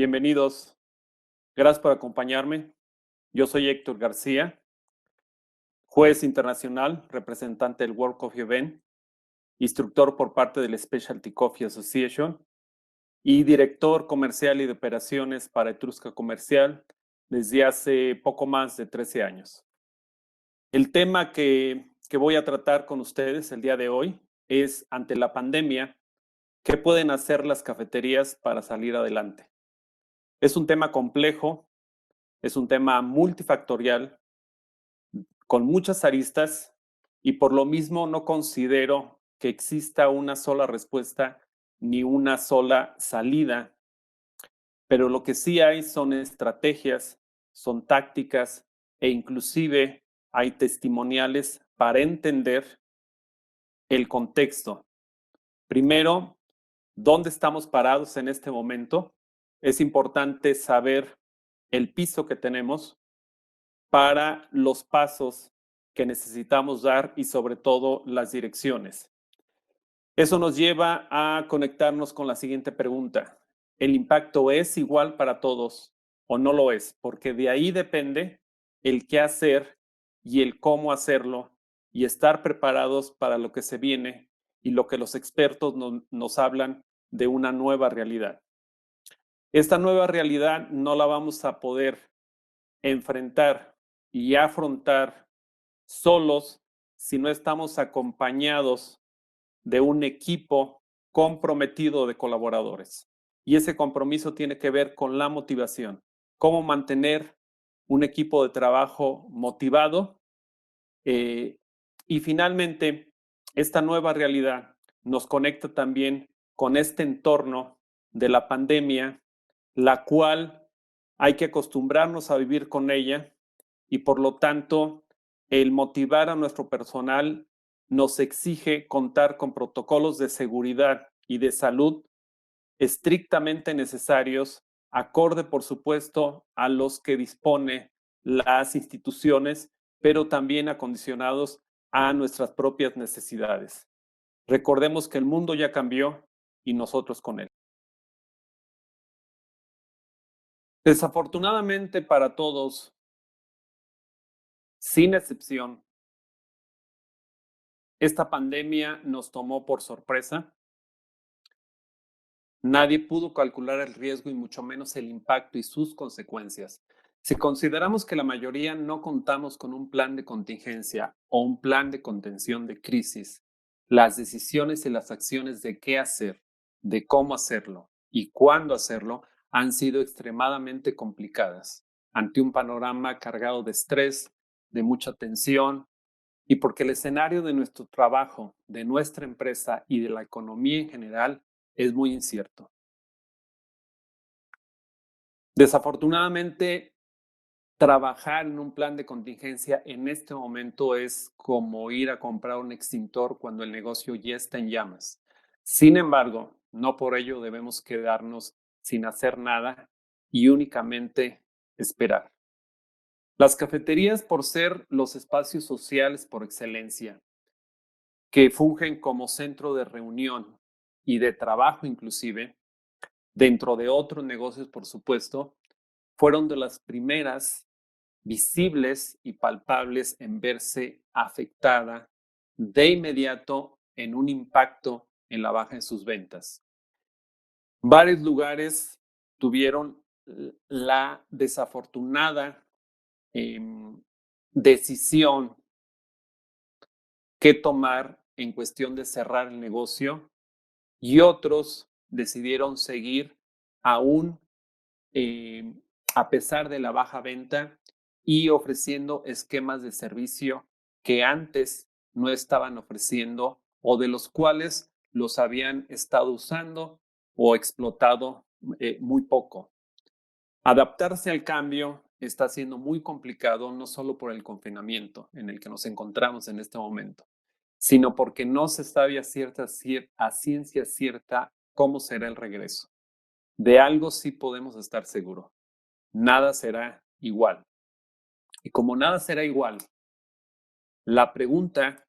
Bienvenidos. Gracias por acompañarme. Yo soy Héctor García, juez internacional, representante del World Coffee Event, instructor por parte del Specialty Coffee Association y director comercial y de operaciones para Etrusca Comercial desde hace poco más de 13 años. El tema que voy a tratar con ustedes el día de hoy es, ante la pandemia, ¿qué pueden hacer las cafeterías para salir adelante? Es un tema complejo, es un tema multifactorial, con muchas aristas, y por lo mismo no considero que exista una sola respuesta ni una sola salida, pero lo que sí hay son estrategias, son tácticas e inclusive hay testimoniales para entender el contexto. Primero, ¿dónde estamos parados en este momento? Es importante saber el piso que tenemos para los pasos que necesitamos dar y sobre todo las direcciones. Eso nos lleva a conectarnos con la siguiente pregunta. ¿El impacto es igual para todos o no lo es? Porque de ahí depende el qué hacer y el cómo hacerlo y estar preparados para lo que se viene y lo que los expertos nos hablan de una nueva realidad. Esta nueva realidad no la vamos a poder enfrentar y afrontar solos si no estamos acompañados de un equipo comprometido de colaboradores. Y ese compromiso tiene que ver con la motivación. Cómo mantener un equipo de trabajo motivado. Y finalmente, esta nueva realidad nos conecta también con este entorno de la pandemia, la cual hay que acostumbrarnos a vivir con ella y por lo tanto el motivar a nuestro personal nos exige contar con protocolos de seguridad y de salud estrictamente necesarios, acorde por supuesto a los que dispone las instituciones, pero también acondicionados a nuestras propias necesidades. Recordemos que el mundo ya cambió y nosotros con él. Desafortunadamente para todos, sin excepción, esta pandemia nos tomó por sorpresa. Nadie pudo calcular el riesgo y mucho menos el impacto y sus consecuencias. Si consideramos que la mayoría no contamos con un plan de contingencia o un plan de contención de crisis, las decisiones y las acciones de qué hacer, de cómo hacerlo y cuándo hacerlo han sido extremadamente complicadas ante un panorama cargado de estrés, de mucha tensión y porque el escenario de nuestro trabajo, de nuestra empresa y de la economía en general es muy incierto. Desafortunadamente, trabajar en un plan de contingencia en este momento es como ir a comprar un extintor cuando el negocio ya está en llamas. Sin embargo, no por ello debemos quedarnos sin hacer nada y únicamente esperar. Las cafeterías, por ser los espacios sociales por excelencia, que fungen como centro de reunión y de trabajo inclusive, dentro de otros negocios, por supuesto, fueron de las primeras visibles y palpables en verse afectada de inmediato en un impacto en la baja en sus ventas. Varios lugares tuvieron la desafortunada eh, decisión que tomar en cuestión de cerrar el negocio y otros decidieron seguir aún eh, a pesar de la baja venta y ofreciendo esquemas de servicio que antes no estaban ofreciendo o de los cuales los habían estado usando o explotado muy poco. Adaptarse al cambio está siendo muy complicado, no solo por el confinamiento en el que nos encontramos en este momento, sino porque no se sabe a ciencia cierta cómo será el regreso. De algo sí podemos estar seguros: nada será igual. Y como nada será igual, la pregunta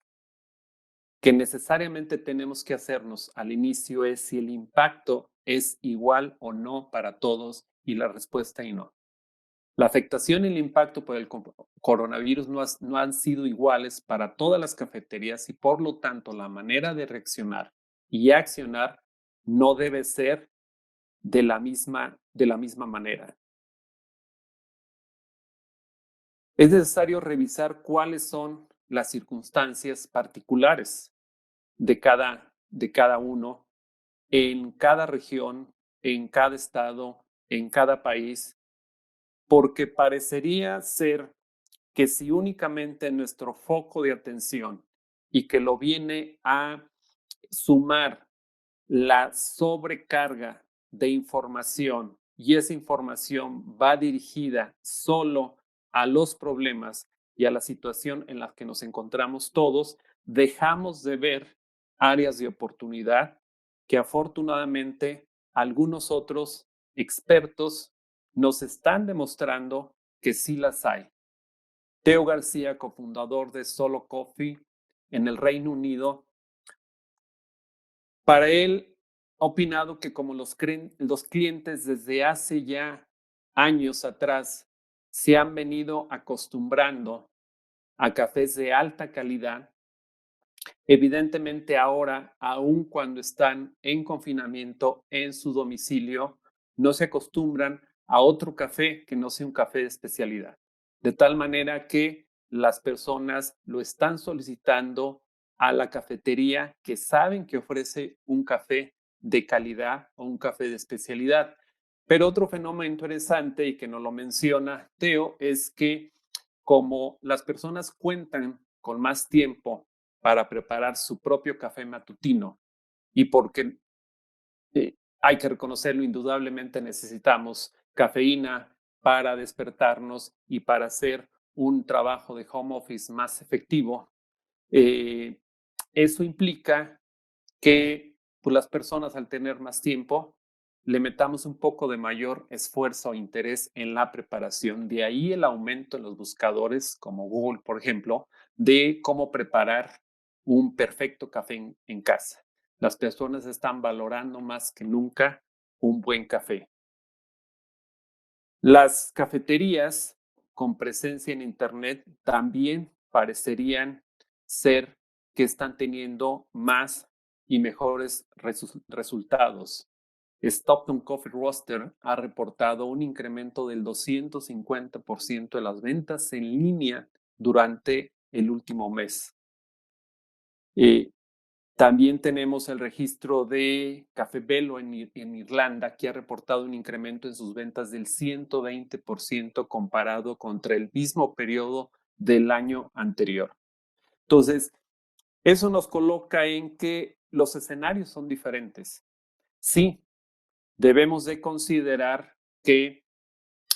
que necesariamente tenemos que hacernos al inicio es si el impacto es igual o no para todos y la respuesta y no. La afectación y el impacto por el coronavirus no han sido iguales para todas las cafeterías y por lo tanto la manera de reaccionar y accionar no debe ser de la misma manera. Es necesario revisar cuáles son las circunstancias particulares de cada uno en cada región, en cada estado, en cada país, porque parecería ser que si únicamente nuestro foco de atención y que lo viene a sumar la sobrecarga de información y esa información va dirigida solo a los problemas y a la situación en la que nos encontramos todos, dejamos de ver áreas de oportunidad que afortunadamente algunos otros expertos nos están demostrando que sí las hay. Teo García, cofundador de Solo Coffee en el Reino Unido, para él ha opinado que como los clientes desde hace ya años atrás se han venido acostumbrando a cafés de alta calidad, evidentemente ahora, aun cuando están en confinamiento en su domicilio, no se acostumbran a otro café que no sea un café de especialidad. De tal manera que las personas lo están solicitando a la cafetería que saben que ofrece un café de calidad o un café de especialidad. Pero otro fenómeno interesante y que nos lo menciona Teo es que como las personas cuentan con más tiempo para preparar su propio café matutino y porque hay que reconocerlo, indudablemente necesitamos cafeína para despertarnos y para hacer un trabajo de home office más efectivo. Eso implica que pues, las personas al tener más tiempo le metamos un poco de mayor esfuerzo o interés en la preparación. De ahí el aumento en los buscadores como Google, por ejemplo, de cómo preparar un perfecto café en casa. Las personas están valorando más que nunca un buen café. Las cafeterías con presencia en Internet también parecerían ser que están teniendo más y mejores resultados. Stockton Coffee Roaster ha reportado un incremento del 250% de las ventas en línea durante el último mes. También tenemos el registro de Café Belo en Irlanda, que ha reportado un incremento en sus ventas del 120% comparado contra el mismo periodo del año anterior. Entonces, eso nos coloca en que los escenarios son diferentes. Sí, debemos de considerar que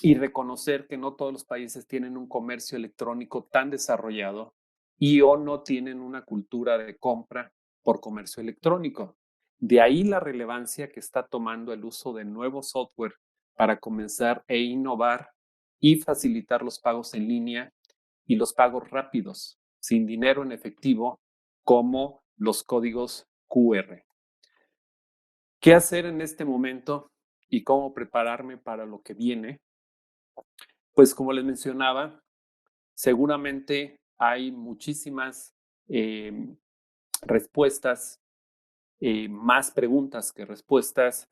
y reconocer que no todos los países tienen un comercio electrónico tan desarrollado y o no tienen una cultura de compra por comercio electrónico. De ahí la relevancia que está tomando el uso de nuevo software para comenzar e innovar y facilitar los pagos en línea y los pagos rápidos, sin dinero en efectivo, como los códigos QR. ¿Qué hacer en este momento y cómo prepararme para lo que viene? Pues como les mencionaba, seguramente hay muchísimas respuestas, más preguntas que respuestas.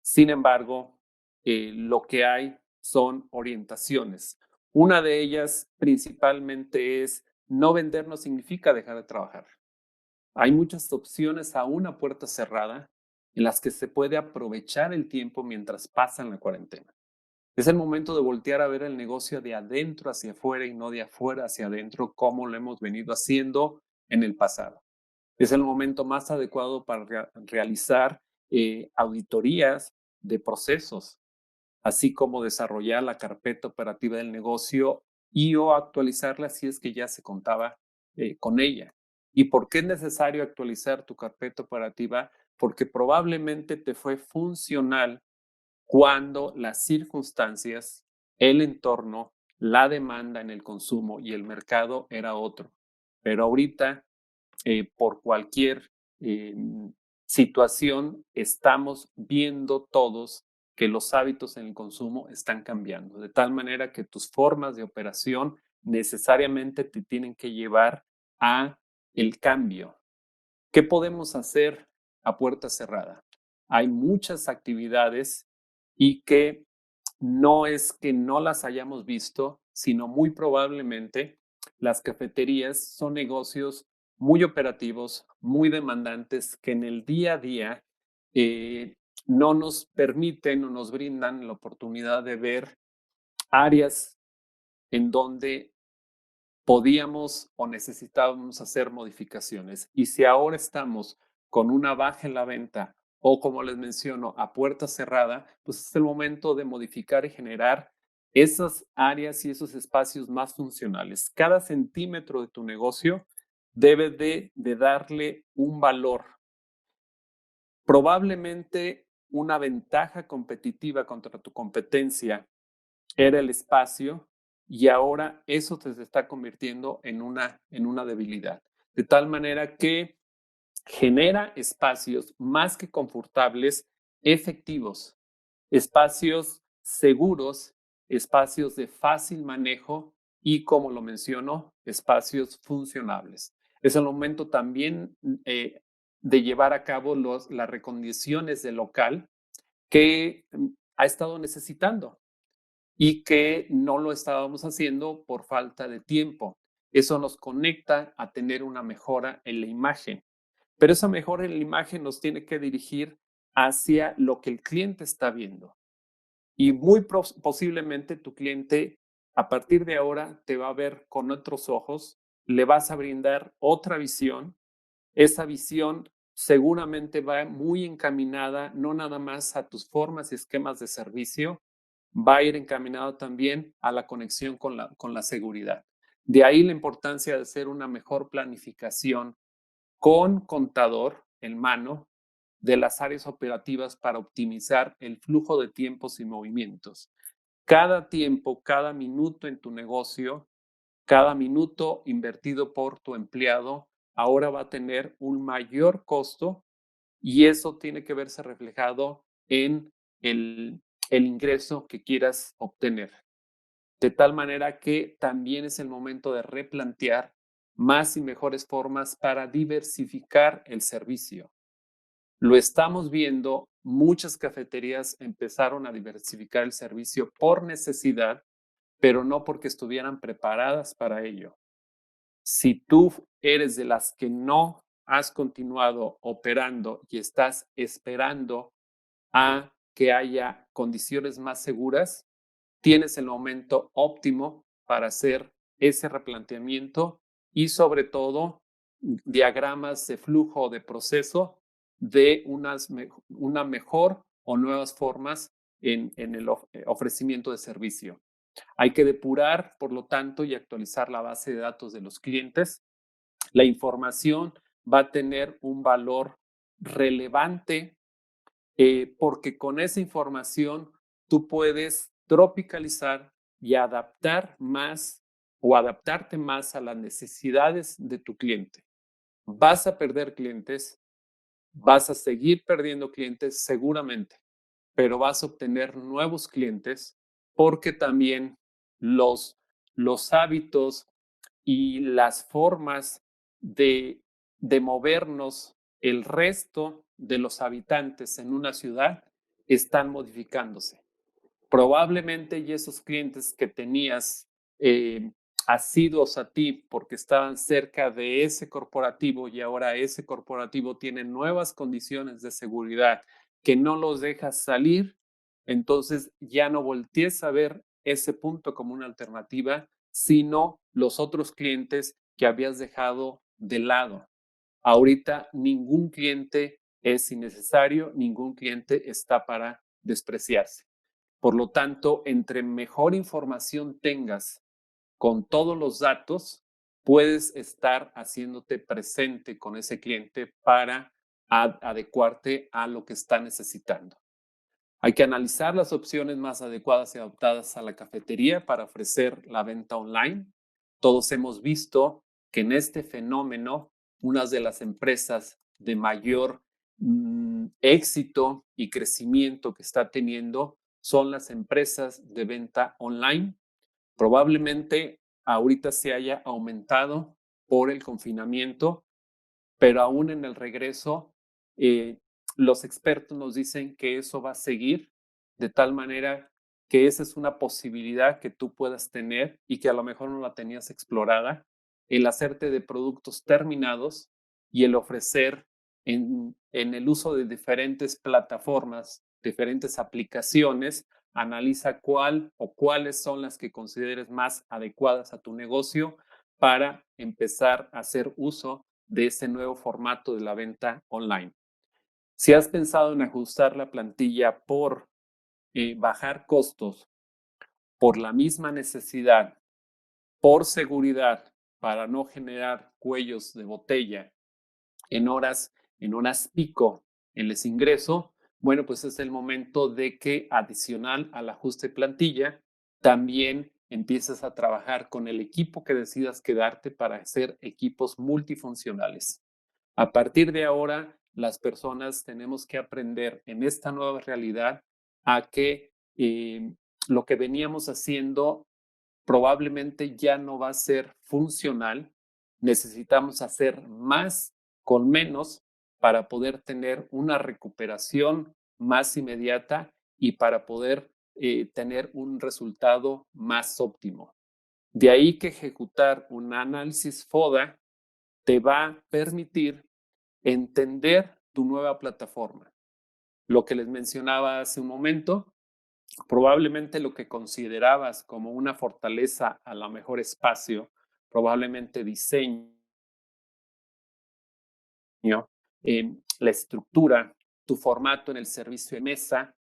Sin embargo, lo que hay son orientaciones. Una de ellas principalmente es no vender no significa dejar de trabajar. Hay muchas opciones a una puerta cerrada en las que se puede aprovechar el tiempo mientras pasan la cuarentena. Es el momento de voltear a ver el negocio de adentro hacia afuera y no de afuera hacia adentro, como lo hemos venido haciendo en el pasado. Es el momento más adecuado para realizar auditorías de procesos, así como desarrollar la carpeta operativa del negocio y o actualizarla si es que ya se contaba con ella. ¿Y por qué es necesario actualizar tu carpeta operativa? Porque probablemente te fue funcional cuando las circunstancias, el entorno, la demanda en el consumo y el mercado era otro. Pero ahorita, por cualquier situación, estamos viendo todos que los hábitos en el consumo están cambiando, de tal manera que tus formas de operación necesariamente te tienen que llevar a el cambio. ¿Qué podemos hacer a puerta cerrada? Hay muchas actividades y que no es que no las hayamos visto, sino muy probablemente las cafeterías son negocios muy operativos, muy demandantes, que en el día a día eh, no nos permiten o nos brindan la oportunidad de ver áreas en donde podíamos o necesitábamos hacer modificaciones. Y si ahora estamos con una baja en la venta o, como les menciono, a puerta cerrada, pues es el momento de modificar y generar esas áreas y esos espacios más funcionales. Cada centímetro de tu negocio debe de darle un valor. Probablemente una ventaja competitiva contra tu competencia era el espacio y ahora eso se está convirtiendo en una debilidad. De tal manera que genera espacios más que confortables, efectivos, espacios seguros, espacios de fácil manejo y, como lo menciono, espacios funcionables. Es el momento también de llevar a cabo las recondiciones del local que ha estado necesitando y que no lo estábamos haciendo por falta de tiempo. Eso nos conecta a tener una mejora en la imagen, pero esa mejora en la imagen nos tiene que dirigir hacia lo que el cliente está viendo. Y muy posiblemente tu cliente a partir de ahora te va a ver con otros ojos, le vas a brindar otra visión. Esa visión seguramente va muy encaminada no nada más a tus formas y esquemas de servicio, va a ir encaminado también a la conexión con la seguridad. De ahí la importancia de hacer una mejor planificación con contador en mano de las áreas operativas para optimizar el flujo de tiempos y movimientos. Cada tiempo, cada minuto en tu negocio, cada minuto invertido por tu empleado, ahora va a tener un mayor costo y eso tiene que verse reflejado en el ingreso que quieras obtener. De tal manera que también es el momento de replantear más y mejores formas para diversificar el servicio. Lo estamos viendo, muchas cafeterías empezaron a diversificar el servicio por necesidad, pero no porque estuvieran preparadas para ello. Si tú eres de las que no has continuado operando y estás esperando a que haya condiciones más seguras, tienes el momento óptimo para hacer ese replanteamiento y, sobre todo, diagramas de flujo o de proceso de una mejor o nuevas formas en el ofrecimiento de servicio. Hay que depurar, por lo tanto, y actualizar la base de datos de los clientes. La información va a tener un valor relevante porque con esa información tú puedes tropicalizar y adaptar más o adaptarte más a las necesidades de tu cliente. Vas a perder clientes, vas a seguir perdiendo clientes seguramente, pero vas a obtener nuevos clientes porque también los, los hábitos y las formas de, de movernos el resto de los habitantes en una ciudad están modificándose. Probablemente y esos clientes que tenías asiduos a ti porque estaban cerca de ese corporativo y ahora ese corporativo tiene nuevas condiciones de seguridad que no los dejas salir, entonces ya no voltees a ver ese punto como una alternativa, sino los otros clientes que habías dejado de lado. Ahorita ningún cliente es innecesario, ningún cliente está para despreciarse. Por lo tanto, entre mejor información tengas con todos los datos, puedes estar haciéndote presente con ese cliente para adecuarte a lo que está necesitando. Hay que analizar las opciones más adecuadas y adaptadas a la cafetería para ofrecer la venta online. Todos hemos visto que en este fenómeno, una de las empresas de mayor éxito y crecimiento que está teniendo son las empresas de venta online. Probablemente ahorita se haya aumentado por el confinamiento, pero aún en el regreso, eh, los expertos nos dicen que eso va a seguir de tal manera que esa es una posibilidad que tú puedas tener y que a lo mejor no la tenías explorada, el hacerte de productos terminados y el ofrecer en el uso de diferentes plataformas, diferentes aplicaciones, analiza cuál o cuáles son las que consideres más adecuadas a tu negocio para empezar a hacer uso de ese nuevo formato de la venta online. Si has pensado en ajustar la plantilla por bajar costos, por la misma necesidad, por seguridad, para no generar cuellos de botella en horas pico en les ingreso, bueno, pues es el momento de que adicional al ajuste de plantilla, también empieces a trabajar con el equipo que decidas quedarte para hacer equipos multifuncionales. A partir de ahora, las personas tenemos que aprender en esta nueva realidad a que lo que veníamos haciendo probablemente ya no va a ser funcional. Necesitamos hacer más con menos para poder tener una recuperación más inmediata y para poder tener un resultado más óptimo. De ahí que ejecutar un análisis FODA te va a permitir entender tu nueva plataforma. Lo que les mencionaba hace un momento, probablemente lo que considerabas como una fortaleza, a lo mejor espacio, probablemente diseño, la estructura, tu formato en el servicio de mesa,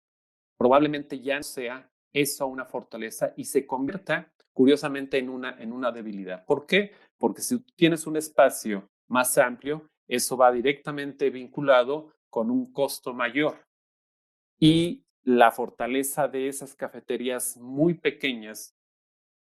probablemente ya no sea eso una fortaleza y se convierta curiosamente en una debilidad. ¿Por qué? Porque si tú tienes un espacio más amplio, eso va directamente vinculado con un costo mayor. Y la fortaleza de esas cafeterías muy pequeñas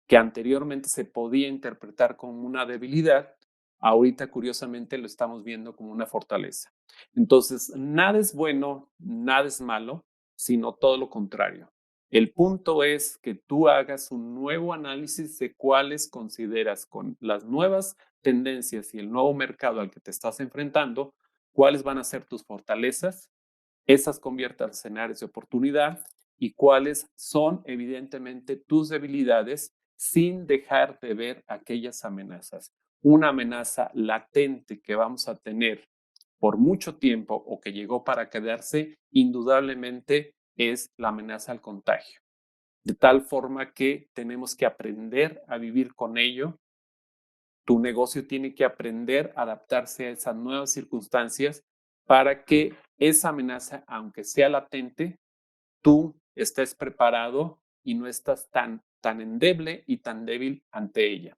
que anteriormente se podía interpretar como una debilidad, ahorita curiosamente lo estamos viendo como una fortaleza. Entonces, nada es bueno, nada es malo, sino todo lo contrario. El punto es que tú hagas un nuevo análisis de cuáles consideras con las nuevas tendencias y el nuevo mercado al que te estás enfrentando, cuáles van a ser tus fortalezas, esas conviertas en áreas de oportunidad y cuáles son evidentemente tus debilidades sin dejar de ver aquellas amenazas. Una amenaza latente que vamos a tener por mucho tiempo o que llegó para quedarse, indudablemente es la amenaza al contagio. De tal forma que tenemos que aprender a vivir con ello. Tu negocio tiene que aprender a adaptarse a esas nuevas circunstancias para que esa amenaza, aunque sea latente, tú estés preparado y no estás tan endeble y tan débil ante ella.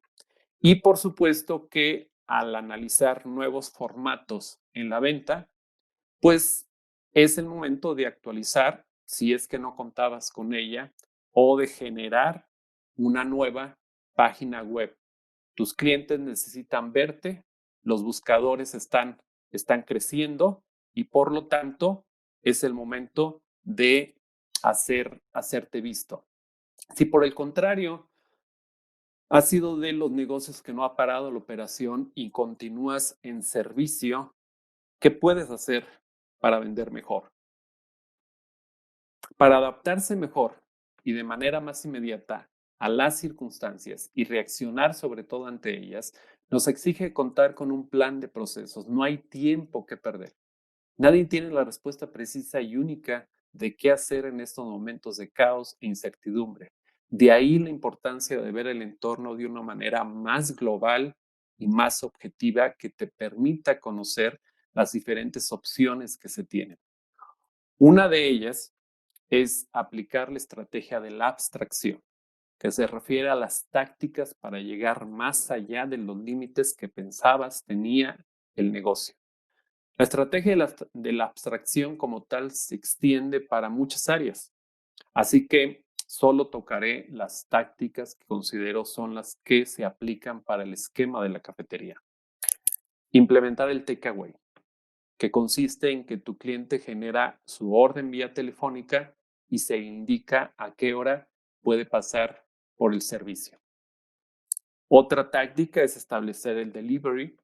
Y por supuesto que al analizar nuevos formatos en la venta, pues es el momento de actualizar si es que no contabas con ella o de generar una nueva página web. Tus clientes necesitan verte, los buscadores están creciendo y por lo tanto es el momento de hacerte visto. Si por el contrario has sido de los negocios que no ha parado la operación y continúas en servicio, ¿qué puedes hacer para vender mejor? Para adaptarse mejor y de manera más inmediata a las circunstancias y reaccionar sobre todo ante ellas, nos exige contar con un plan de procesos. No hay tiempo que perder. Nadie tiene la respuesta precisa y única de qué hacer en estos momentos de caos e incertidumbre. De ahí la importancia de ver el entorno de una manera más global y más objetiva que te permita conocer las diferentes opciones que se tienen. Una de ellas es aplicar la estrategia de la abstracción, que se refiere a las tácticas para llegar más allá de los límites que pensabas tenía el negocio. La estrategia de la abstracción como tal se extiende para muchas áreas, así que solo tocaré las tácticas que considero son las que se aplican para el esquema de la cafetería. Implementar el takeaway. que consiste en que tu cliente genera su orden vía telefónica y se indica a qué hora puede pasar por el servicio. Otra táctica es establecer el delivery.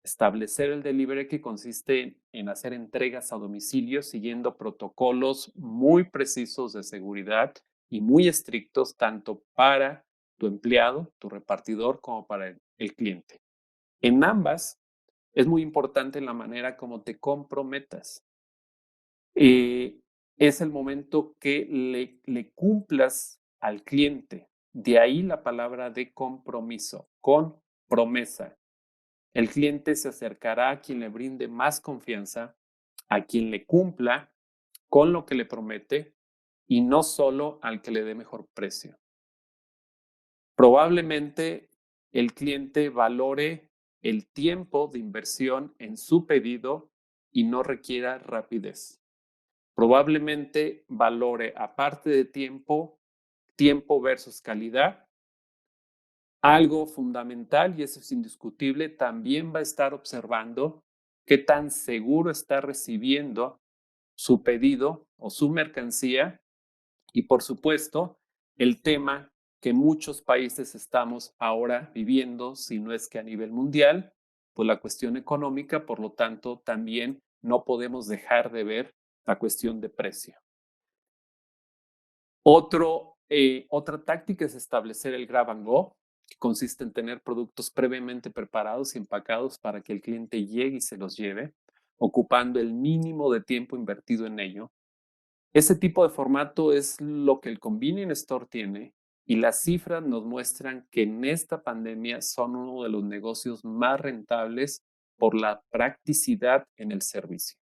Establecer el delivery que consiste en hacer entregas a domicilio siguiendo protocolos muy precisos de seguridad y muy estrictos tanto para tu empleado, tu repartidor, como para el cliente. En ambas es muy importante la manera como te comprometas. Es el momento que le cumplas al cliente. De ahí la palabra de compromiso, con promesa. El cliente se acercará a quien le brinde más confianza, a quien le cumpla con lo que le promete y no solo al que le dé mejor precio. Probablemente el cliente valore el tiempo de inversión en su pedido y no requiera rapidez. Probablemente valore, aparte de tiempo, tiempo versus calidad. Algo fundamental, y eso es indiscutible, también va a estar observando qué tan seguro está recibiendo su pedido o su mercancía y, por supuesto, el tema que muchos países estamos ahora viviendo, si no es que a nivel mundial, pues la cuestión económica, por lo tanto, también no podemos dejar de ver la cuestión de precio. Otra táctica es establecer el grab and go, que consiste en tener productos previamente preparados y empacados para que el cliente llegue y se los lleve, ocupando el mínimo de tiempo invertido en ello. Ese tipo de formato es lo que el convenience store tiene y las cifras nos muestran que en esta pandemia son uno de los negocios más rentables por la practicidad en el servicio.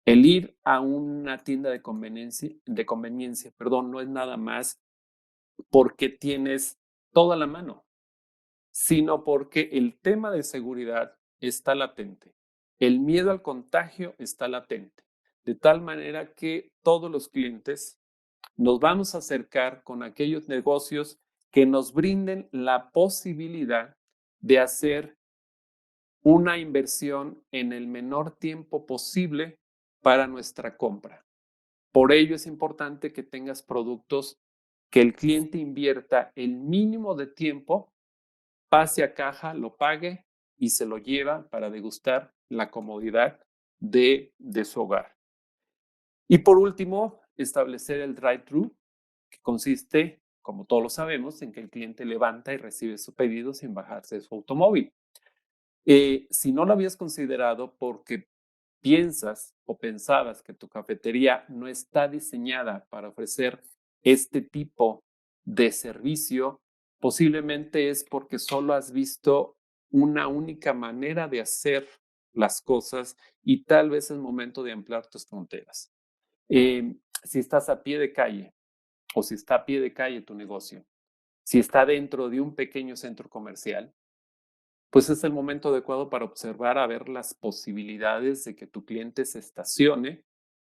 El ir a una tienda de conveniencia, no es nada más porque tienes toda la mano, sino porque el tema de seguridad está latente. El miedo al contagio está latente, de tal manera que todos los clientes nos vamos a acercar con aquellos negocios que nos brinden la posibilidad de hacer una inversión en el menor tiempo posible para nuestra compra. Por ello es importante que tengas productos que el cliente invierta el mínimo de tiempo, pase a caja, lo pague y se lo lleva para degustar la comodidad de su hogar. Y por último, establecer el drive-thru, que consiste, como todos lo sabemos, en que el cliente levanta y recibe su pedido sin bajarse de su automóvil. Si no lo habías considerado porque piensas o pensabas que tu cafetería no está diseñada para ofrecer este tipo de servicio, posiblemente es porque solo has visto una única manera de hacer las cosas y tal vez es momento de ampliar tus fronteras. Si estás a pie de calle o si está a pie de calle tu negocio, si está dentro de un pequeño centro comercial, pues es el momento adecuado para observar a ver las posibilidades de que tu cliente se estacione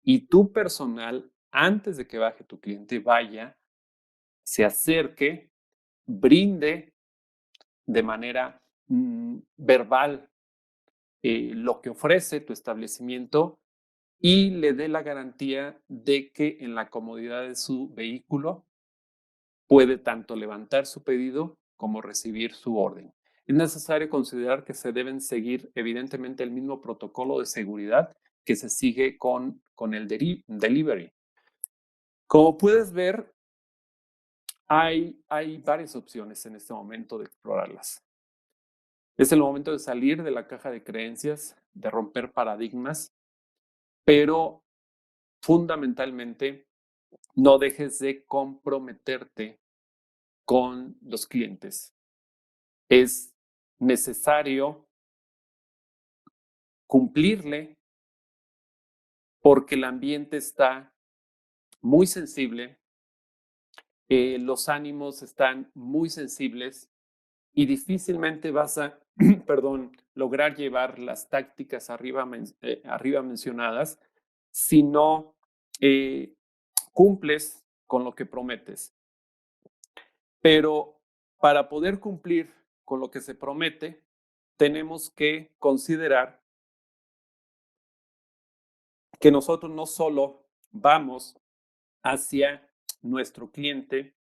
y tu personal, antes de que baje tu cliente, vaya, se acerque, brinde de manera verbal lo que ofrece tu establecimiento y le dé la garantía de que en la comodidad de su vehículo puede tanto levantar su pedido como recibir su orden. Es necesario considerar que se deben seguir evidentemente el mismo protocolo de seguridad que se sigue con el delivery. Como puedes ver, hay varias opciones en este momento de explorarlas. Es el momento de salir de la caja de creencias, de romper paradigmas, pero fundamentalmente no dejes de comprometerte con los clientes. Es necesario cumplirle porque el ambiente está muy sensible, los ánimos están muy sensibles y difícilmente vas a, lograr llevar las tácticas arriba mencionadas si no cumples con lo que prometes. Pero para poder cumplir con lo que se promete, tenemos que considerar que nosotros no solo vamos hacia nuestro cliente,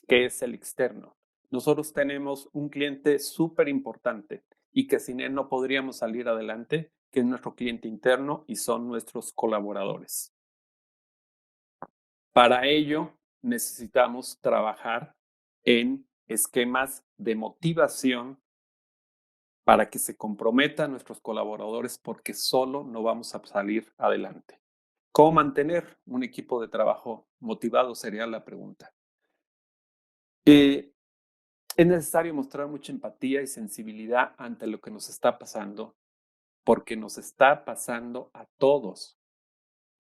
que es el externo. Nosotros tenemos un cliente súper importante y que sin él no podríamos salir adelante, que es nuestro cliente interno y son nuestros colaboradores. Para ello, necesitamos trabajar en esquemas de motivación para que se comprometan nuestros colaboradores porque solo no vamos a salir adelante. ¿Cómo mantener un equipo de trabajo motivado? Sería la pregunta. Es necesario mostrar mucha empatía y sensibilidad ante lo que nos está pasando, porque nos está pasando a todos.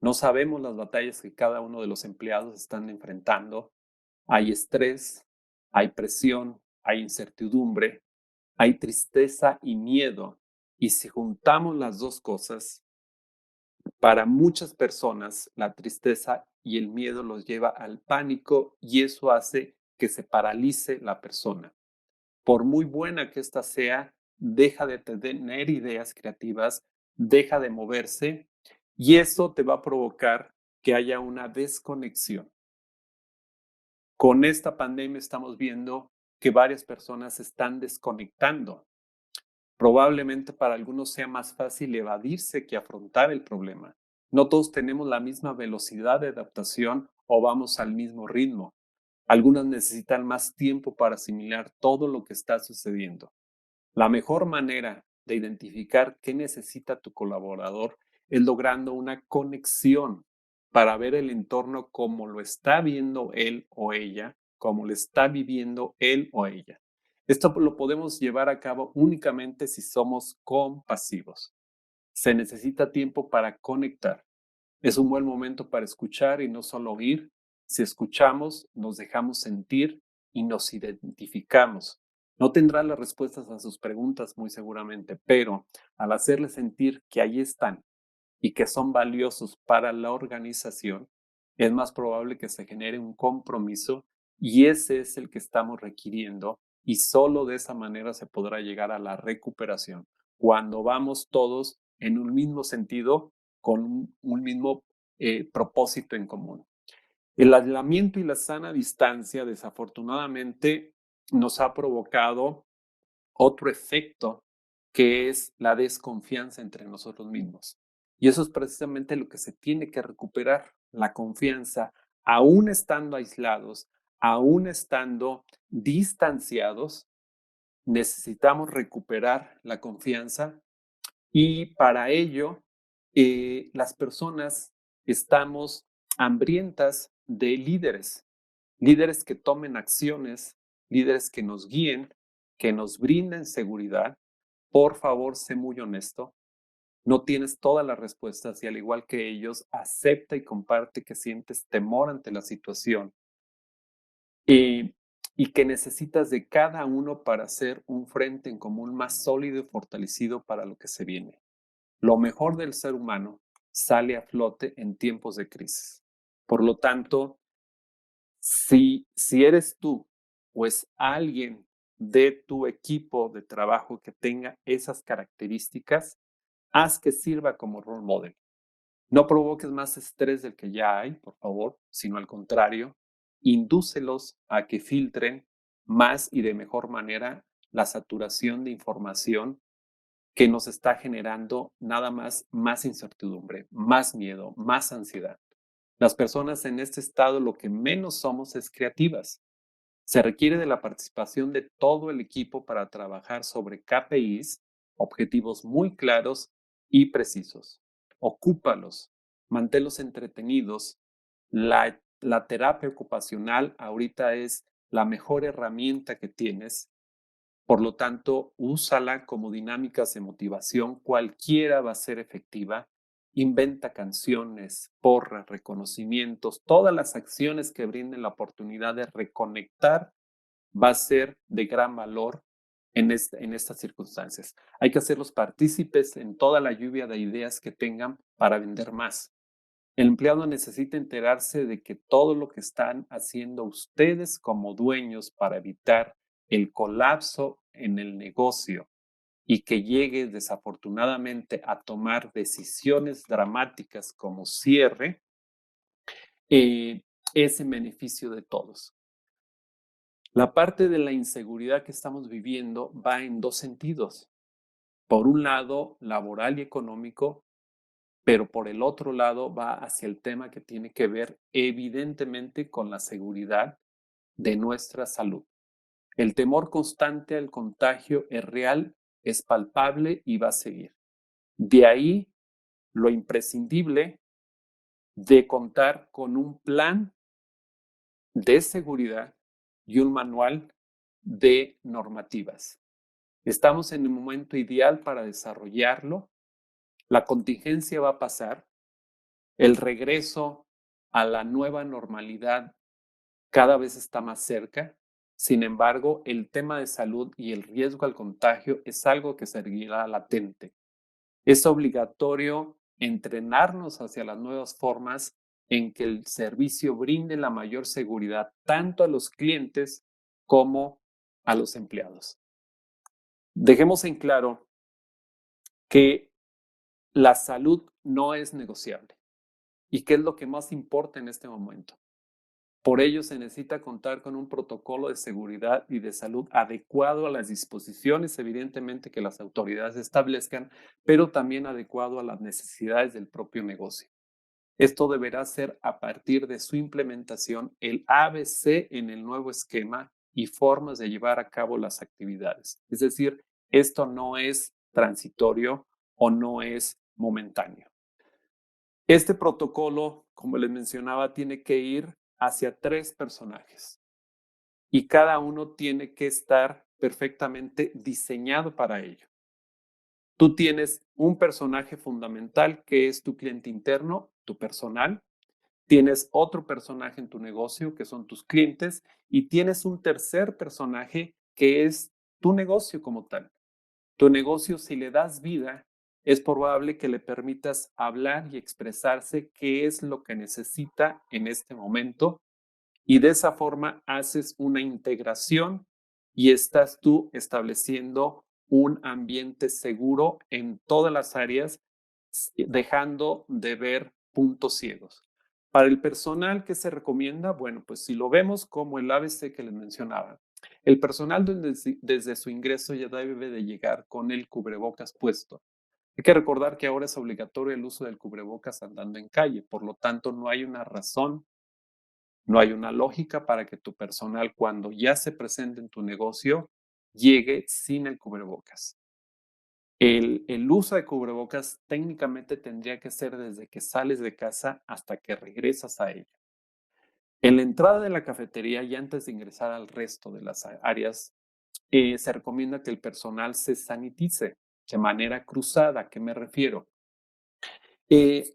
No sabemos las batallas que cada uno de los empleados están enfrentando. Hay estrés, hay presión, hay incertidumbre, hay tristeza y miedo. Y si juntamos las dos cosas, para muchas personas la tristeza y el miedo los lleva al pánico y eso hace que se paralice la persona. Por muy buena que ésta sea, deja de tener ideas creativas, deja de moverse y eso te va a provocar que haya una desconexión. Con esta pandemia estamos viendo que varias personas se están desconectando. Probablemente para algunos sea más fácil evadirse que afrontar el problema. No todos tenemos la misma velocidad de adaptación o vamos al mismo ritmo. Algunas necesitan más tiempo para asimilar todo lo que está sucediendo. La mejor manera de identificar qué necesita tu colaborador es logrando una conexión para ver el entorno como lo está viendo él o ella, como lo está viviendo él o ella. Esto lo podemos llevar a cabo únicamente si somos compasivos. Se necesita tiempo para conectar. Es un buen momento para escuchar y no solo oír. Si escuchamos, nos dejamos sentir y nos identificamos. No tendrá las respuestas a sus preguntas muy seguramente, pero al hacerles sentir que ahí están y que son valiosos para la organización, es más probable que se genere un compromiso y ese es el que estamos requiriendo y solo de esa manera se podrá llegar a la recuperación. Cuando vamos todos en un mismo sentido, con un mismo propósito en común. El aislamiento y la sana distancia, desafortunadamente, nos ha provocado otro efecto que es la desconfianza entre nosotros mismos. Y eso es precisamente lo que se tiene que recuperar, la confianza, aún estando aislados, aún estando distanciados, necesitamos recuperar la confianza y para ello las personas estamos hambrientas de líderes, líderes que tomen acciones, líderes que nos guíen, que nos brinden seguridad. Por favor, sé muy honesto. No tienes todas las respuestas y al igual que ellos, acepta y comparte que sientes temor ante la situación y, y que necesitas de cada uno para hacer un frente en común más sólido y fortalecido para lo que se viene. Lo mejor del ser humano sale a flote en tiempos de crisis. Por lo tanto, si eres tú o es alguien de tu equipo de trabajo que tenga esas características, haz que sirva como role model. No provoques más estrés del que ya hay, por favor, sino al contrario, indúcelos a que filtren más y de mejor manera la saturación de información que nos está generando nada más incertidumbre, más miedo, más ansiedad. Las personas en este estado lo que menos somos es creativas. Se requiere de la participación de todo el equipo para trabajar sobre KPIs, objetivos muy claros y precisos. Ocúpalos, manténlos entretenidos. La terapia ocupacional ahorita es la mejor herramienta que tienes. Por lo tanto, úsala como dinámicas de motivación. Cualquiera va a ser efectiva. Inventa canciones, porras, reconocimientos, todas las acciones que brinden la oportunidad de reconectar va a ser de gran valor en estas circunstancias. Hay que hacerlos partícipes en toda la lluvia de ideas que tengan para vender más. El empleado necesita enterarse de que todo lo que están haciendo ustedes como dueños para evitar el colapso en el negocio y que llegues desafortunadamente a tomar decisiones dramáticas como cierre, es en beneficio de todos. La parte de la inseguridad que estamos viviendo va en dos sentidos. Por un lado, laboral y económico, pero por el otro lado va hacia el tema que tiene que ver evidentemente con la seguridad de nuestra salud. El temor constante al contagio es real, es palpable y va a seguir. De ahí lo imprescindible de contar con un plan de seguridad y un manual de normativas. Estamos en el momento ideal para desarrollarlo. La contingencia va a pasar. El regreso a la nueva normalidad cada vez está más cerca. Sin embargo, el tema de salud y el riesgo al contagio es algo que seguirá latente. Es obligatorio entrenarnos hacia las nuevas formas en que el servicio brinde la mayor seguridad tanto a los clientes como a los empleados. Dejemos en claro que la salud no es negociable y qué es lo que más importa en este momento. Por ello, se necesita contar con un protocolo de seguridad y de salud adecuado a las disposiciones, evidentemente, que las autoridades establezcan, pero también adecuado a las necesidades del propio negocio. Esto deberá ser a partir de su implementación el ABC en el nuevo esquema y formas de llevar a cabo las actividades. Es decir, esto no es transitorio o no es momentáneo. Este protocolo, como les mencionaba, tiene que ir hacia 3 personajes y cada uno tiene que estar perfectamente diseñado para ello. Tú tienes un personaje fundamental que es tu cliente interno, tu personal. Tienes otro personaje en tu negocio que son tus clientes y tienes un tercer personaje que es tu negocio como tal. Tu negocio, si le das vida, es probable que le permitas hablar y expresarse qué es lo que necesita en este momento y de esa forma haces una integración y estás tú estableciendo un ambiente seguro en todas las áreas, dejando de ver puntos ciegos. Para el personal, ¿qué se recomienda? Bueno, pues si lo vemos como el ABC que les mencionaba, el personal desde su ingreso ya debe de llegar con el cubrebocas puesto. Hay que recordar que ahora es obligatorio el uso del cubrebocas andando en calle, por lo tanto no hay una razón, no hay una lógica para que tu personal cuando ya se presente en tu negocio llegue sin el cubrebocas. El uso de cubrebocas técnicamente tendría que ser desde que sales de casa hasta que regresas a ella. En la entrada de la cafetería y antes de ingresar al resto de las áreas, se recomienda que el personal se sanitice de manera cruzada. ¿A qué me refiero?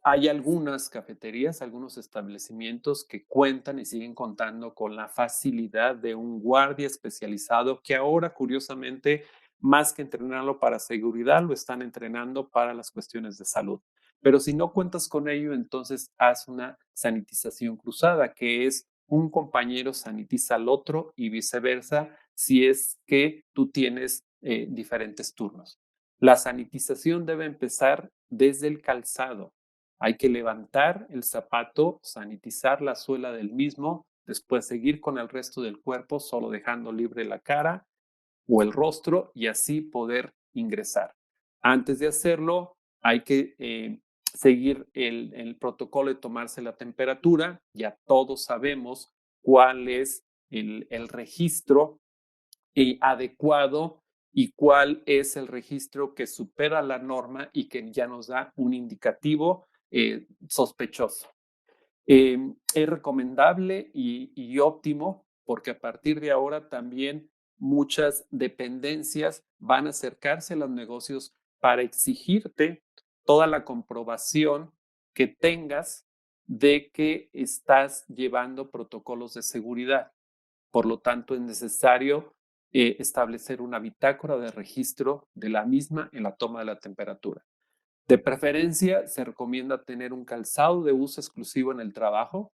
Hay algunas cafeterías, algunos establecimientos que cuentan y siguen contando con la facilidad de un guardia especializado que ahora, curiosamente, más que entrenarlo para seguridad, lo están entrenando para las cuestiones de salud. Pero si no cuentas con ello, entonces haz una sanitización cruzada, que es un compañero sanitiza al otro y viceversa, si es que tú tienes diferentes turnos. La sanitización debe empezar desde el calzado. Hay que levantar el zapato, sanitizar la suela del mismo, después seguir con el resto del cuerpo, solo dejando libre la cara o el rostro y así poder ingresar. Antes de hacerlo, hay que seguir el protocolo de tomarse la temperatura. Ya todos sabemos cuál es el registro adecuado y cuál es el registro que supera la norma y que ya nos da un indicativo sospechoso. Es recomendable y óptimo porque a partir de ahora también muchas dependencias van a acercarse a los negocios para exigirte toda la comprobación que tengas de que estás llevando protocolos de seguridad. Por lo tanto, es necesario establecer una bitácora de registro de la misma en la toma de la temperatura. De preferencia, se recomienda tener un calzado de uso exclusivo en el trabajo.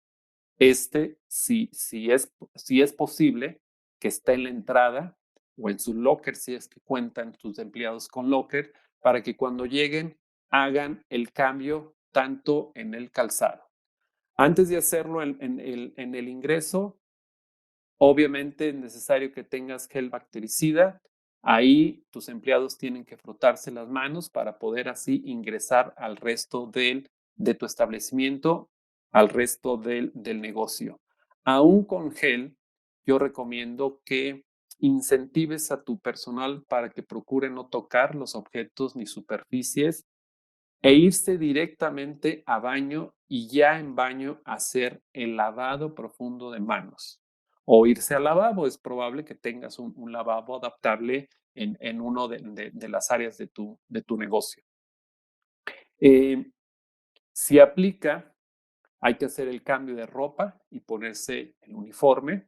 Si es posible, que esté en la entrada o en su locker, si es que cuentan tus empleados con locker, para que cuando lleguen hagan el cambio tanto en el calzado. Antes de hacerlo en el ingreso, obviamente es necesario que tengas gel bactericida. Ahí tus empleados tienen que frotarse las manos para poder así ingresar al resto de tu establecimiento, al resto del negocio. Aún con gel, yo recomiendo que incentives a tu personal para que procure no tocar los objetos ni superficies e irse directamente a baño y ya en baño hacer el lavado profundo de manos. O irse al lavabo, es probable que tengas un lavabo adaptable en uno de las áreas de tu negocio. Eh, si aplica, hay que hacer el cambio de ropa y ponerse el uniforme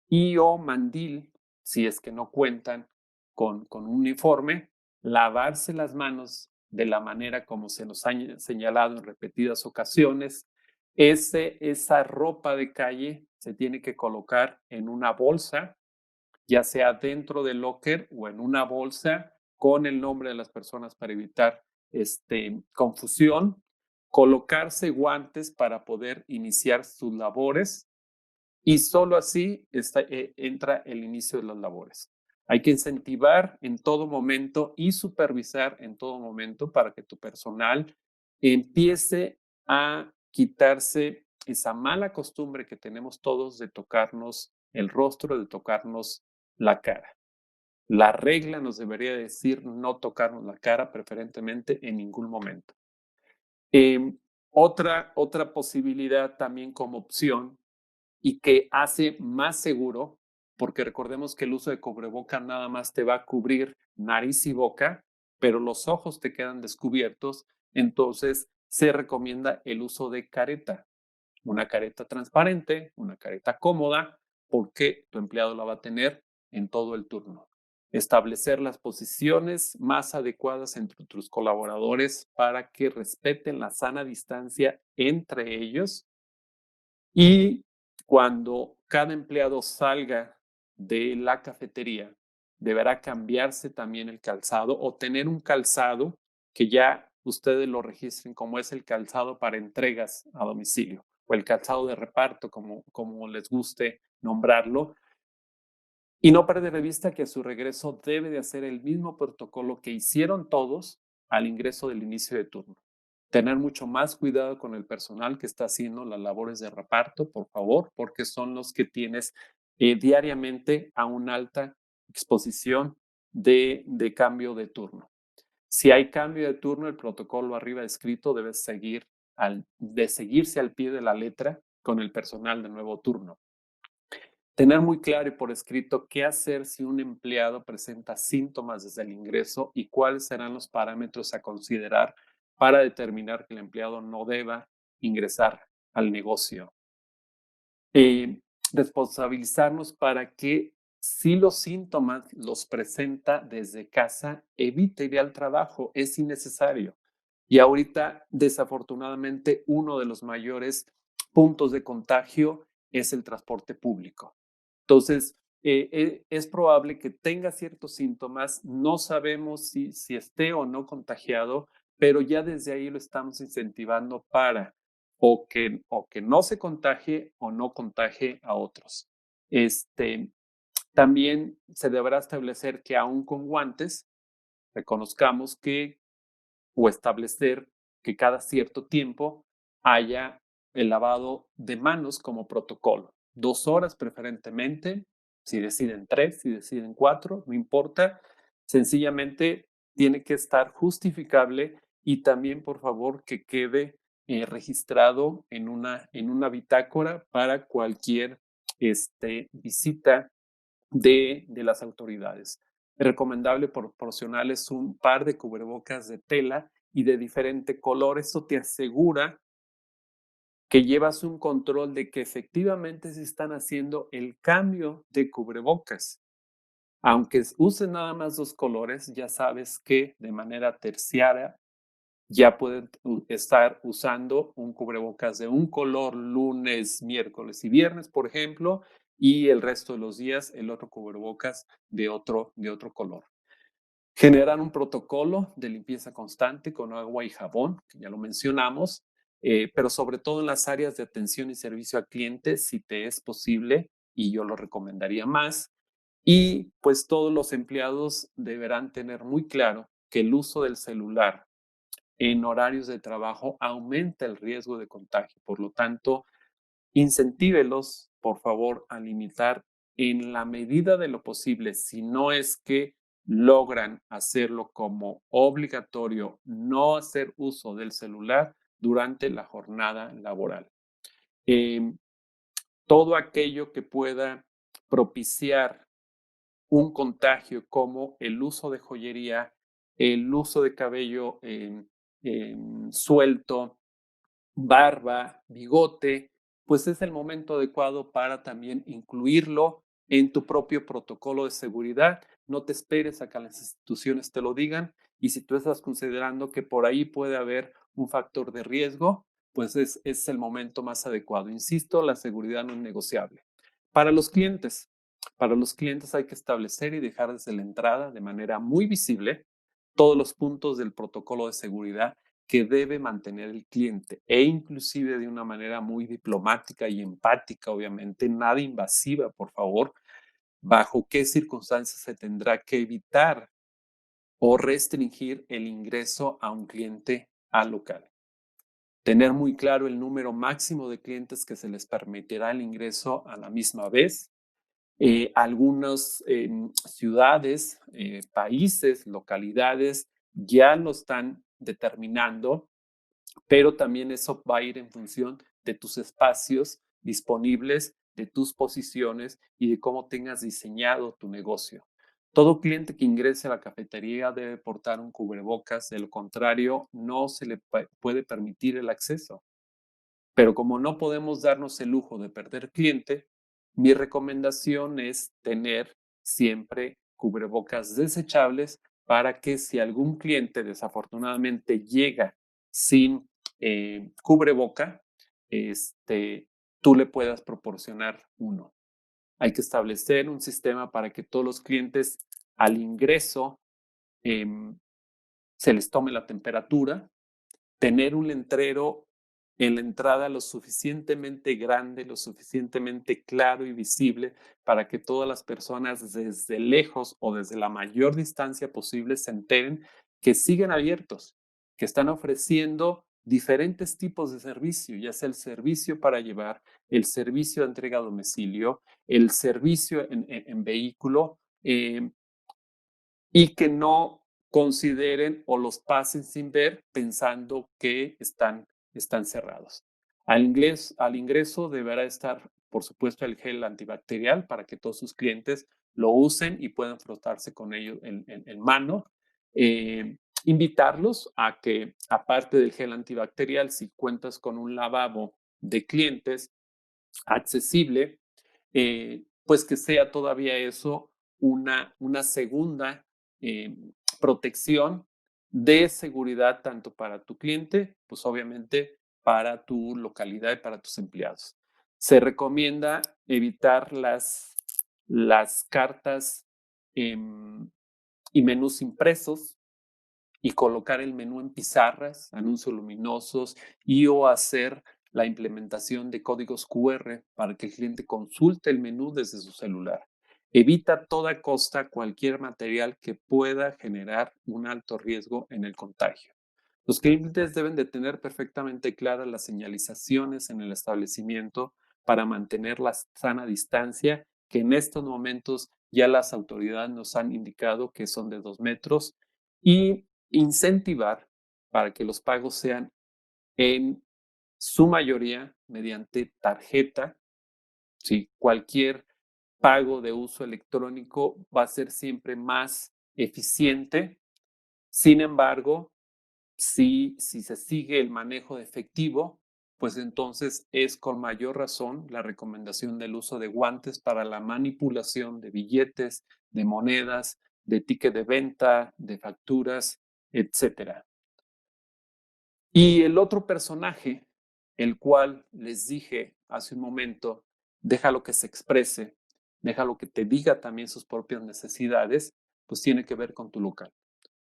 y o mandil, si es que no cuentan con un uniforme, lavarse las manos de la manera como se nos ha señalado en repetidas ocasiones. Esa ropa de calle se tiene que colocar en una bolsa, ya sea dentro del locker o en una bolsa con el nombre de las personas para evitar confusión. Colocarse guantes para poder iniciar sus labores y solo así entra el inicio de las labores. Hay que incentivar en todo momento y supervisar en todo momento para que tu personal empiece a quitarse esa mala costumbre que tenemos todos de tocarnos el rostro, de tocarnos la cara. La regla nos debería decir no tocarnos la cara, preferentemente en ningún momento. Otra posibilidad también como opción y que hace más seguro, porque recordemos que el uso de cubreboca nada más te va a cubrir nariz y boca, pero los ojos te quedan descubiertos, entonces se recomienda el uso de careta, una careta transparente, una careta cómoda, porque tu empleado la va a tener en todo el turno. Establecer las posiciones más adecuadas entre tus colaboradores para que respeten la sana distancia entre ellos y cuando cada empleado salga de la cafetería, deberá cambiarse también el calzado o tener un calzado que ya ustedes lo registren como es el calzado para entregas a domicilio o el calzado de reparto, como les guste nombrarlo. Y no perder de vista que a su regreso debe de hacer el mismo protocolo que hicieron todos al ingreso del inicio de turno. Tener mucho más cuidado con el personal que está haciendo las labores de reparto, por favor, porque son los que tienes diariamente a una alta exposición de cambio de turno. Si hay cambio de turno, el protocolo arriba escrito debe de seguirse al pie de la letra con el personal de nuevo turno. Tener muy claro y por escrito qué hacer si un empleado presenta síntomas desde el ingreso y cuáles serán los parámetros a considerar para determinar que el empleado no deba ingresar al negocio. Eh, Responsabilizarnos para que si los síntomas los presenta desde casa, evite ir al trabajo, es innecesario. Y ahorita, desafortunadamente, uno de los mayores puntos de contagio es el transporte público. Entonces, es probable que tenga ciertos síntomas, no sabemos si esté o no contagiado, pero ya desde ahí lo estamos incentivando para o que no se contagie o no contagie a otros. También se deberá establecer que aún con guantes, reconozcamos que o establecer que cada cierto tiempo haya el lavado de manos como protocolo. 2 horas preferentemente, si deciden 3, si deciden 4, no importa. Sencillamente tiene que estar justificable y también, por favor, que quede registrado en una bitácora para cualquier visita de las autoridades. Es recomendable proporcionarles un par de cubrebocas de tela y de diferente color. Esto te asegura que llevas un control de que efectivamente se están haciendo el cambio de cubrebocas. Aunque usen nada más 2 colores, ya sabes que de manera terciaria ya pueden estar usando un cubrebocas de un color lunes, miércoles y viernes, por ejemplo, y el resto de los días el otro cubrebocas de otro color. Generar un protocolo de limpieza constante con agua y jabón, que ya lo mencionamos, pero sobre todo en las áreas de atención y servicio al cliente, si te es posible, y yo lo recomendaría más. Y pues todos los empleados deberán tener muy claro que el uso del celular en horarios de trabajo aumenta el riesgo de contagio. Por lo tanto, incentívelos, por favor, a limitar en la medida de lo posible, si no es que logran hacerlo como obligatorio, no hacer uso del celular durante la jornada laboral. Em, Todo aquello que pueda propiciar un contagio como el uso de joyería, el uso de cabello suelto, barba, bigote, pues es el momento adecuado para también incluirlo en tu propio protocolo de seguridad. No te esperes a que las instituciones te lo digan, y si tú estás considerando que por ahí puede haber un factor de riesgo, pues es el momento más adecuado. Insisto, la seguridad no es negociable. Para los clientes, para los clientes hay que establecer y dejar desde la entrada de manera muy visible todos los puntos del protocolo de seguridad que debe mantener el cliente, e inclusive de una manera muy diplomática y empática, obviamente, nada invasiva, por favor, bajo qué circunstancias se tendrá que evitar o restringir el ingreso a un cliente al local. Tener muy claro el número máximo de clientes que se les permitirá el ingreso a la misma vez. Algunas ciudades, países, localidades ya lo están determinando, pero también eso va a ir en función de tus espacios disponibles, de tus posiciones y de cómo tengas diseñado tu negocio. Todo cliente que ingrese a la cafetería debe portar un cubrebocas, de lo contrario no se le puede permitir el acceso. Pero como no podemos darnos el lujo de perder cliente, mi recomendación es tener siempre cubrebocas desechables para que si algún cliente desafortunadamente llega sin cubreboca, tú le puedas proporcionar uno. Hay que establecer un sistema para que todos los clientes al ingreso em, se les tome la temperatura, tener un letrero en la entrada lo suficientemente grande, lo suficientemente claro y visible para que todas las personas desde lejos o desde la mayor distancia posible se enteren que siguen abiertos, que están ofreciendo diferentes tipos de servicio, ya sea el servicio para llevar, el servicio de entrega a domicilio, el servicio en vehículo, y que no consideren o los pasen sin ver pensando que están cerrados. Al ingreso deberá estar, por supuesto, el gel antibacterial para que todos sus clientes lo usen y puedan frotarse con ello en mano. Invitarlos a que, aparte del gel antibacterial, si cuentas con un lavabo de clientes accesible, pues que sea todavía eso una segunda eh, protección de seguridad tanto para tu cliente, pues obviamente para tu localidad y para tus empleados. Se recomienda evitar las cartas y menús impresos, y colocar el menú en pizarras, anuncios luminosos, y o hacer la implementación de códigos QR para que el cliente consulte el menú desde su celular. Evita a toda costa cualquier material que pueda generar un alto riesgo en el contagio. Los clientes deben de tener perfectamente claras las señalizaciones en el establecimiento para mantener la sana distancia, que en estos momentos ya las autoridades nos han indicado que son de 2 metros, y incentivar para que los pagos sean en su mayoría mediante tarjeta. ¿Sí? Cualquier pago de uso electrónico va a ser siempre más eficiente. Sin embargo, si se sigue el manejo de efectivo, pues entonces es con mayor razón la recomendación del uso de guantes para la manipulación de billetes, de monedas, de ticket de venta, de facturas, etcétera. Y el otro personaje, el cual les dije hace un momento, déjalo que se exprese, déjalo que te diga también sus propias necesidades, pues tiene que ver con tu local.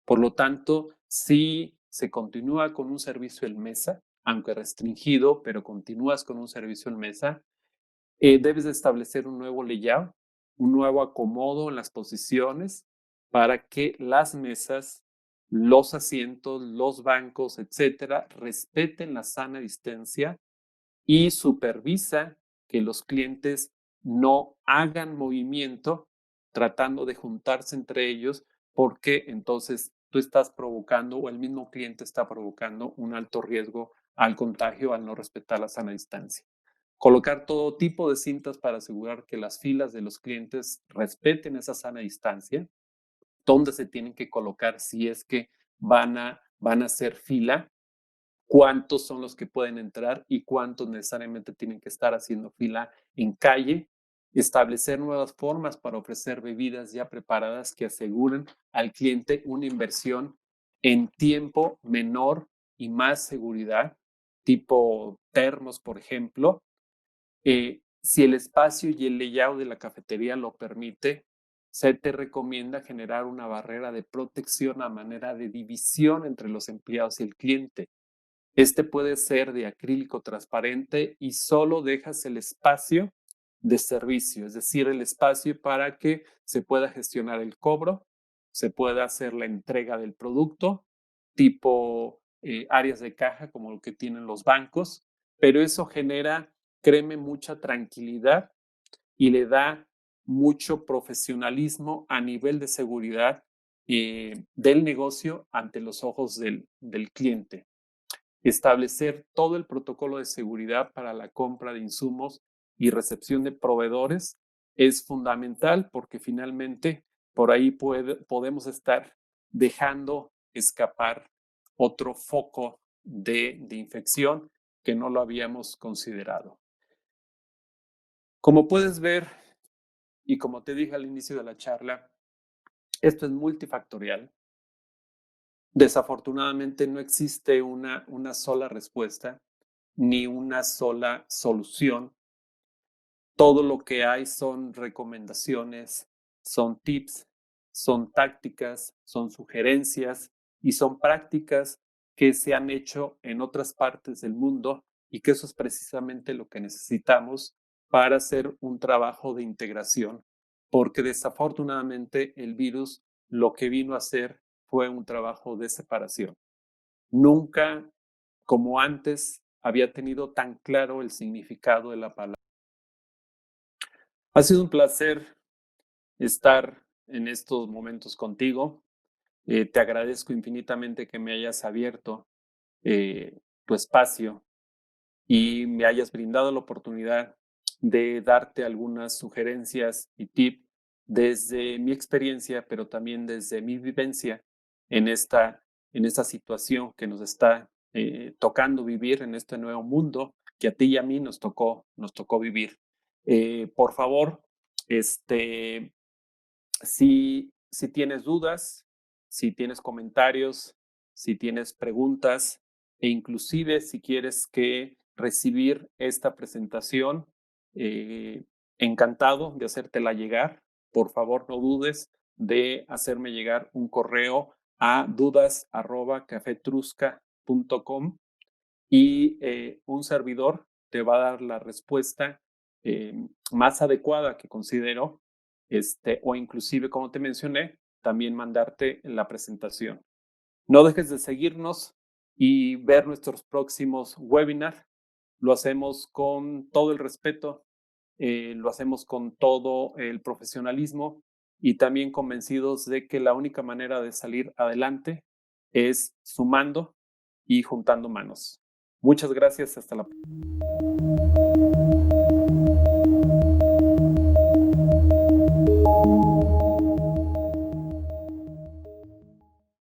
Por lo tanto, si se continúa con un servicio en mesa, aunque restringido, pero continúas con un servicio en mesa, debes de establecer un nuevo layout, un nuevo acomodo en las posiciones para que las mesas, los asientos, los bancos, etcétera, respeten la sana distancia y supervisa que los clientes no hagan movimiento tratando de juntarse entre ellos, porque entonces tú estás provocando o el mismo cliente está provocando un alto riesgo al contagio al no respetar la sana distancia. Colocar todo tipo de cintas para asegurar que las filas de los clientes respeten esa sana distancia, dónde se tienen que colocar si es que van a hacer fila, cuántos son los que pueden entrar y cuántos necesariamente tienen que estar haciendo fila en calle, establecer nuevas formas para ofrecer bebidas ya preparadas que aseguren al cliente una inversión en tiempo menor y más seguridad, tipo termos, por ejemplo. Si el espacio y el layout de la cafetería lo permite, se te recomienda generar una barrera de protección a manera de división entre los empleados y el cliente. Este puede ser de acrílico transparente y solo dejas el espacio de servicio, es decir, el espacio para que se pueda gestionar el cobro, se pueda hacer la entrega del producto, tipo áreas de caja como lo que tienen los bancos, pero eso genera, créeme, mucha tranquilidad y le da mucho profesionalismo a nivel de seguridad del negocio ante los ojos del cliente. Establecer todo el protocolo de seguridad para la compra de insumos y recepción de proveedores es fundamental porque finalmente por ahí podemos estar dejando escapar otro foco de infección que no lo habíamos considerado. Como puedes ver, y como te dije al inicio de la charla, esto es multifactorial. Desafortunadamente no existe una sola respuesta ni una sola solución. Todo lo que hay son recomendaciones, son tips, son tácticas, son sugerencias y son prácticas que se han hecho en otras partes del mundo y que eso es precisamente lo que necesitamos para hacer un trabajo de integración, porque desafortunadamente el virus lo que vino a hacer fue un trabajo de separación. Nunca, como antes, había tenido tan claro el significado de la palabra. Ha sido un placer estar en estos momentos contigo. Te agradezco infinitamente que me hayas abierto tu espacio y me hayas brindado la oportunidad de darte algunas sugerencias y tips desde mi experiencia, pero también desde mi vivencia en esta situación que nos está tocando vivir en este nuevo mundo que a ti y a mí nos tocó vivir. Por favor, si tienes dudas, si tienes comentarios, si tienes preguntas e inclusive si quieres recibir esta presentación, eh, encantado de hacértela llegar. Por favor, no dudes de hacerme llegar un correo a dudas@cafetrusca.com y un servidor te va a dar la respuesta más adecuada que considero, o inclusive, como te mencioné, también mandarte la presentación. No dejes de seguirnos y ver nuestros próximos webinars. Lo hacemos con todo el respeto, lo hacemos con todo el profesionalismo y también convencidos de que la única manera de salir adelante es sumando y juntando manos. Muchas gracias, hasta la próxima.